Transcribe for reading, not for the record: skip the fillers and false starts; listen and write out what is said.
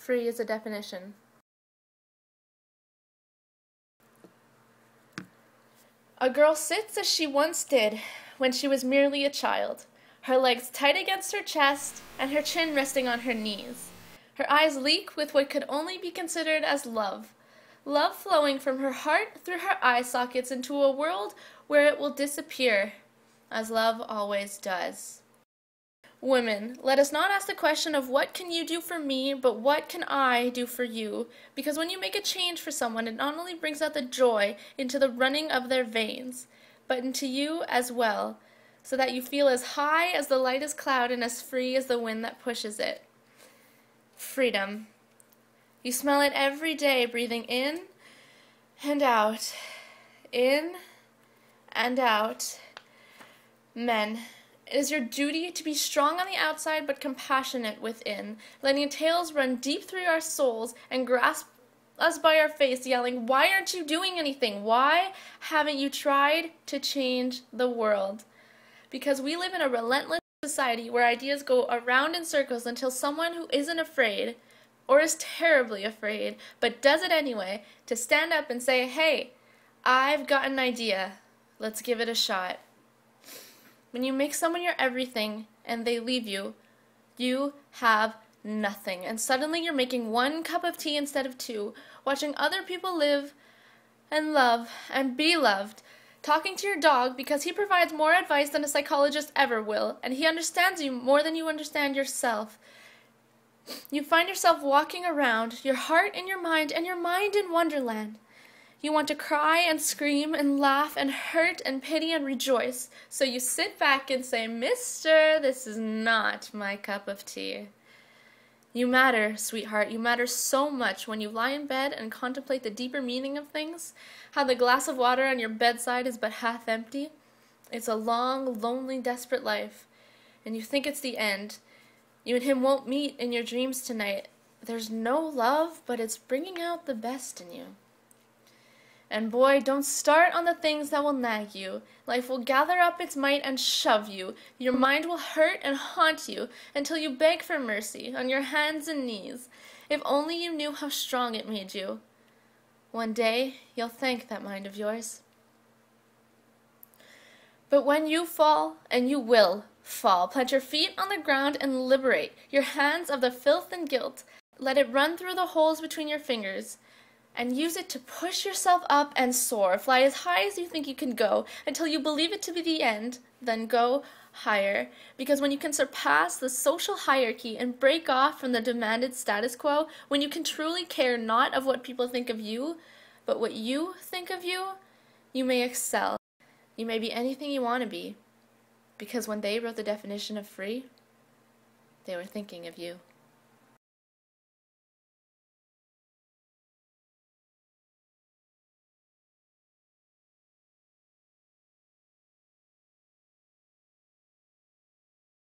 free is a definition. A girl sits as she once did when she was merely a child, her legs tight against her chest and her chin resting on her knees. Her eyes leak with what could only be considered as love. Love flowing from her heart through her eye sockets into a world where it will disappear, as love always does. Women, let us not ask the question of what can you do for me, but what can I do for you? Because when you make a change for someone, it not only brings out the joy into the running of their veins, but into you as well, so that you feel as high as the lightest cloud and as free as the wind that pushes it. Freedom. You smell it every day, breathing in and out, in and out. Men, it is your duty to be strong on the outside but compassionate within, letting tails run deep through our souls and grasp us by our face, yelling, "Why aren't you doing anything? Why haven't you tried to change the world?" Because we live in a relentless society where ideas go around in circles until someone who isn't afraid, or is terribly afraid, but does it anyway, to stand up and say, "Hey, I've got an idea. Let's give it a shot." When you make someone your everything and they leave you, you have nothing. And suddenly you're making 1 cup of tea instead of 2, watching other people live and love and be loved, talking to your dog because he provides more advice than a psychologist ever will, and he understands you more than you understand yourself. You find yourself walking around, your heart in your mind and your mind in Wonderland. You want to cry and scream and laugh and hurt and pity and rejoice. So you sit back and say, "Mister, this is not my cup of tea." You matter, sweetheart. You matter so much when you lie in bed and contemplate the deeper meaning of things, how the glass of water on your bedside is but half empty. It's a long, lonely, desperate life, and you think it's the end. You and him won't meet in your dreams tonight. There's no love, but it's bringing out the best in you. And boy, don't start on the things that will nag you. Life will gather up its might and shove you. Your mind will hurt and haunt you until you beg for mercy on your hands and knees. If only you knew how strong it made you. One day, you'll thank that mind of yours. But when you fall, and you will fall, plant your feet on the ground and liberate your hands of the filth and guilt. Let it run through the holes between your fingers. And use it to push yourself up and soar. Fly as high as you think you can go until you believe it to be the end, then go higher. Because when you can surpass the social hierarchy and break off from the demanded status quo, when you can truly care not of what people think of you, but what you think of you, you may excel. You may be anything you want to be. Because when they wrote the definition of free, they were thinking of you.